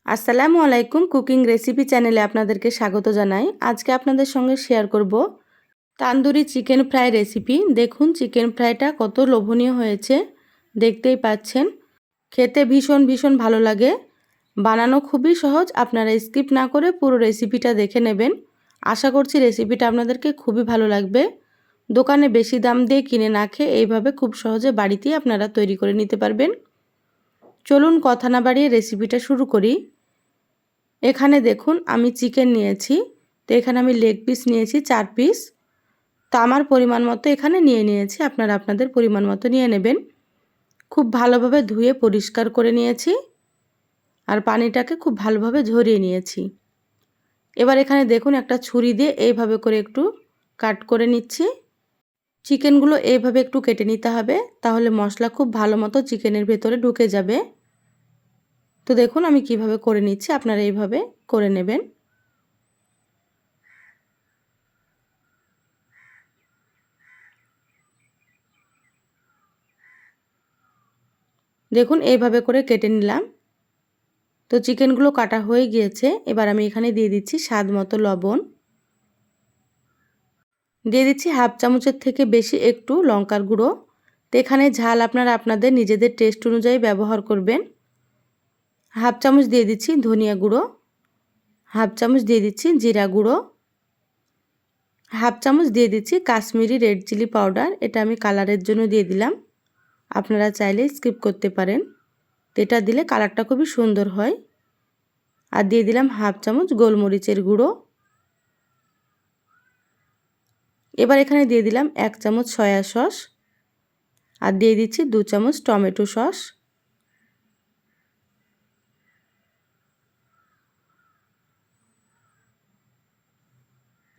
আসসালামু আলাইকুম cooking recipe চ্যানেলে আপনাদেরকে স্বাগত জানাই। আজকে আপনাদের সঙ্গে শেয়ার করব তান্দুরি চিকেন ফ্রাই রেসিপি। দেখুন চিকেন ফ্রাইটা কত লোভনীয় হয়েছে, দেখতেই পাচ্ছেন। খেতে ভীষণ ভালো লাগে, বানানো খুবই সহজ। আপনারা স্কিপ না করে পুরো রেসিপিটা দেখে নেবেন। আশা করছি রেসিপিটা আপনাদেরকে খুবই ভালো লাগবে। দোকানে বেশি দাম দিয়ে কিনে না খেয়ে এইভাবে খুব সহজে বাড়িতেই আপনারা তৈরি করে নিতে পারবেন। চলুন কথা না বাড়িয়ে রেসিপিটা শুরু করি। এখানে দেখুন আমি চিকেন নিয়েছি, তো এখানে আমি লেগ পিস নিয়েছি 4 পিস। তো আমার পরিমাণ মতো এখানে নিয়েছি, আপনারা আপনাদের পরিমাণ মতো নিয়ে নেবেন। খুব ভালোভাবে ধুয়ে পরিষ্কার করে নিয়েছি আর পানিটাকে খুব ভালোভাবে ঝরিয়ে নিয়েছি। এবার এখানে দেখুন একটা ছুরি দিয়ে এইভাবে করে একটু কাট করে নিচ্ছি। চিকেনগুলো এইভাবে একটু কেটে নিতে হবে, তাহলে মশলা খুব ভালো মতো চিকেনের ভেতরে ঢুকে যাবে। তো দেখুন আমি কিভাবে করে নিচ্ছি, আপনারা এইভাবে করে নেবেন। দেখুন এইভাবে করে কেটে নিলাম। তো চিকেনগুলো কাটা হয়ে গিয়েছে। এবার আমি এখানে দিয়ে দিচ্ছি স্বাদ মতো লবণ, দিয়ে দিচ্ছি হাফ চামচের থেকে বেশি একটু লঙ্কার গুঁড়ো। তো এখানে ঝাল আপনারা আপনাদের নিজেদের টেস্ট অনুযায়ী ব্যবহার করবেন। হাফ চামচ দিয়ে দিচ্ছি ধনিয়া গুঁড়ো, হাফ চামচ দিয়ে দিচ্ছি জিরা গুঁড়ো, হাফ চামচ দিয়ে দিচ্ছি কাশ্মীরি রেড চিলি পাউডার। এটা আমি কালারের জন্য দিয়ে দিলাম, আপনারা চাইলে স্কিপ করতে পারেন। তো এটা দিলে কালারটা খুবই সুন্দর হয়। আর দিয়ে দিলাম হাফ চামচ গোলমরিচের গুঁড়ো। এবার এখানে দিয়ে দিলাম 1 চামচ সয়া সস আর দিয়ে দিচ্ছি 2 চামচ টমেটো সস।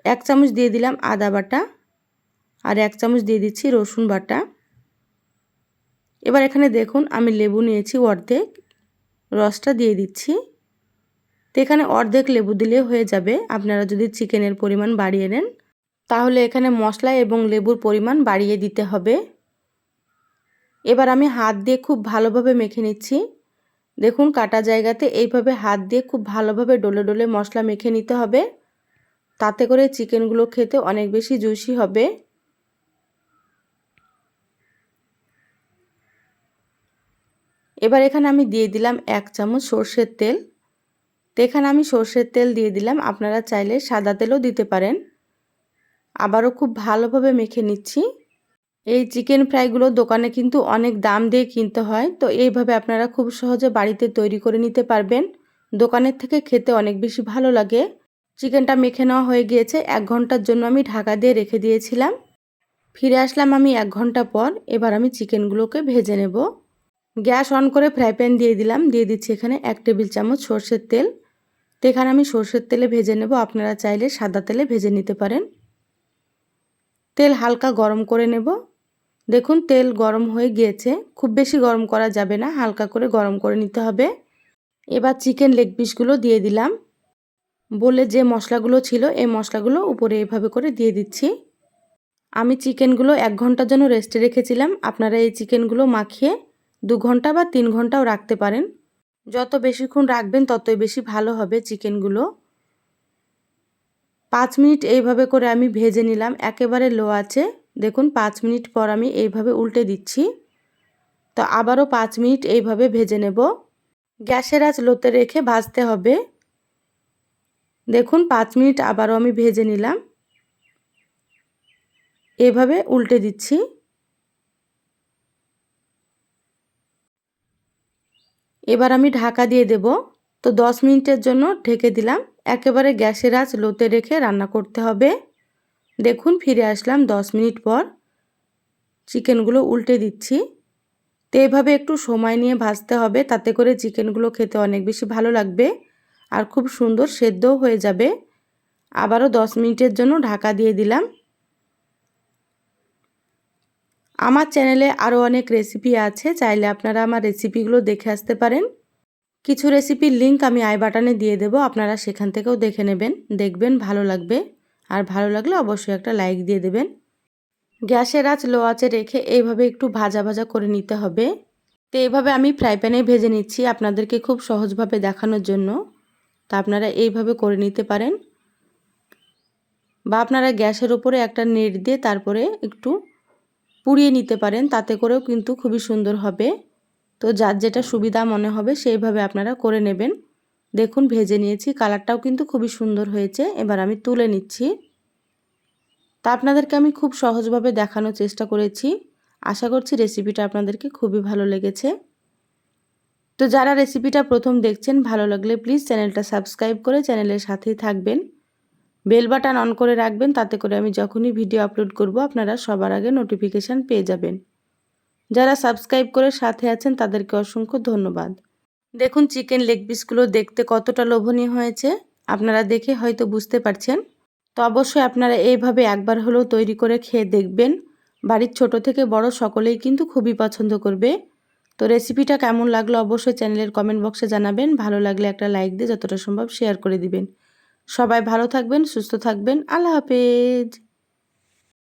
এক চামচ দিয়ে দিলাম আদা বাটা আর 1 চামচ দিয়ে দিচ্ছি রসুন বাটা। এবার এখানে দেখুন আমি লেবু নিয়েছি অর্ধেক, রসটা দিয়ে দিচ্ছি। তো এখানে অর্ধেক লেবু দিলে হয়ে যাবে। আপনারা যদি চিকেনের পরিমাণ বাড়িয়ে নেন তাহলে এখানে মশলা এবং লেবুর পরিমাণ বাড়িয়ে দিতে হবে। এবার আমি হাত দিয়ে খুব ভালোভাবে মেখে নিচ্ছি। দেখুন কাটা জায়গাতে এইভাবে হাত দিয়ে খুব ভালোভাবে ডলে ডলে মশলা মেখে নিতে হবে, তাতে করে চিকেনগুলো খেতে অনেক বেশি জুসি হবে। এবার এখানে আমি দিয়ে দিলাম 1 চামচ সর্ষের তেল। তো এখানে আমি সর্ষের তেল দিয়ে দিলাম, আপনারা চাইলে সাদা তেলও দিতে পারেন। আবারও খুব ভালোভাবে মেখে নিচ্ছি। এই চিকেন ফ্রাইগুলো দোকানে কিন্তু অনেক দাম দিয়ে কিনতে হয়, তো এইভাবে আপনারা খুব সহজে বাড়িতে তৈরি করে নিতে পারবেন। দোকানের থেকে খেতে অনেক বেশি ভালো লাগে। চিকেনটা মেখে নেওয়া হয়ে গিয়েছে। 1 ঘন্টার জন্য আমি ঢাকা দিয়ে রেখে দিয়েছিলাম। ফিরে আসলাম আমি 1 ঘন্টা পর। এবার আমি চিকেনগুলোকে ভেজে নেব। গ্যাস অন করে ফ্রাই প্যান দিয়ে দিলাম, দিয়ে দিচ্ছি এখানে 1 টেবিল চামচ সর্ষের তেল। তো এখানে আমি সর্ষের তেলে ভেজে নেব, আপনারা চাইলে সাদা তেলে ভেজে নিতে পারেন। তেল হালকা গরম করে নেব। দেখুন তেল গরম হয়ে গিয়েছে, খুব বেশি গরম করা যাবে না, হালকা করে গরম করে নিতে হবে। এবার চিকেন লেগ পিসগুলো দিয়ে দিলাম। বলে যে মশলাগুলো ছিল এই মশলাগুলো উপরে এভাবে করে দিয়ে দিচ্ছি। আমি চিকেনগুলো 1 ঘন্টার জন্য রেস্টে রেখেছিলাম। আপনারা এই চিকেনগুলো মাখিয়ে 2 ঘন্টা বা 3 ঘন্টাও রাখতে পারেন। যত বেশিক্ষণ রাখবেন ততই বেশি ভালো হবে চিকেনগুলো। 5 মিনিট এইভাবে করে আমি ভেজে নিলাম একেবারে লো আঁচে। দেখুন 5 মিনিট পর আমি এইভাবে উল্টে দিচ্ছি। তো আবারও 5 মিনিট এইভাবে ভেজে নেব। গ্যাসের আঁচ লোতে রেখে ভাজতে হবে। দেখুন 5 মিনিট আবারও আমি ভেজে নিলাম, এভাবে উল্টে দিচ্ছি। এবার আমি ঢাকা দিয়ে দেব। তো 10 মিনিটের জন্য ঢেকে দিলাম। একেবারে গ্যাসের আঁচ লোতে রেখে রান্না করতে হবে। দেখুন ফিরে আসলাম 10 মিনিট পর। চিকেনগুলো উল্টে দিচ্ছি। তো এভাবে একটু সময় নিয়ে ভাজতে হবে, তাতে করে চিকেনগুলো খেতে অনেক বেশি ভালো লাগবে আর খুব সুন্দর সেদ্ধও হয়ে যাবে। আবারও 10 মিনিটের জন্য ঢাকা দিয়ে দিলাম। আমার চ্যানেলে আরও অনেক রেসিপি আছে, চাইলে আপনারা আমার রেসিপিগুলো দেখে আসতে পারেন। কিছু রেসিপির লিংক আমি আই বাটনে দিয়ে দেব, আপনারা সেখান থেকেও দেখে নেবেন। দেখবেন ভালো লাগবে, আর ভালো লাগলে অবশ্যই একটা লাইক দিয়ে দেবেন। গ্যাসের আঁচ লো আঁচে রেখে এইভাবে একটু ভাজা ভাজা করে নিতে হবে। তো এইভাবে আমি ফ্রাই প্যানে ভেজে নিচ্ছি আপনাদেরকে খুব সহজভাবে দেখানোর জন্য। তা আপনারা এইভাবে করে নিতে পারেন, বা আপনারা গ্যাসের উপরে একটা নেট দিয়ে তারপরে একটু পুড়িয়ে নিতে পারেন, তাতে করেও কিন্তু খুবই সুন্দর হবে। তো যার যেটা সুবিধা মনে হবে সেইভাবে আপনারা করে নেবেন। দেখুন ভেজে নিয়েছি, কালারটাও কিন্তু খুবই সুন্দর হয়েছে। এবার আমি তুলে নিচ্ছি। তা আপনাদেরকে আমি খুব সহজভাবে দেখানোর চেষ্টা করেছি। আশা করছি রেসিপিটা আপনাদেরকে খুবই ভালো লেগেছে। তো যারা রেসিপিটা প্রথম দেখছেন, ভালো লাগলে প্লিজ চ্যানেলটা সাবস্ক্রাইব করে চ্যানেলের সাথেই থাকবেন। বেল বাটন অন করে রাখবেন, তাতে করে আমি যখনই ভিডিও আপলোড করব আপনারা সবার আগে নোটিফিকেশান পেয়ে যাবেন। যারা সাবস্ক্রাইব করে সাথে আছেন তাদেরকে অসংখ্য ধন্যবাদ। দেখুন চিকেন লেগ পিসগুলো দেখতে কতটা লোভনীয় হয়েছে, আপনারা দেখে হয়তো বুঝতে পারছেন। তো অবশ্যই আপনারা এইভাবে একবার হলেও তৈরি করে খেয়ে দেখবেন। বাড়ির ছোট থেকে বড় সকলেই কিন্তু খুবই পছন্দ করবে। তো রেসিপিটা কেমন লাগলো অবশ্যই চ্যানেলের কমেন্ট বক্সে জানাবেন। ভালো লাগলে একটা লাইক দিয়ে যতটা সম্ভব শেয়ার করে দিবেন। সবাই ভালো থাকবেন, সুস্থ থাকবেন। আল্লাহ হাফেজ।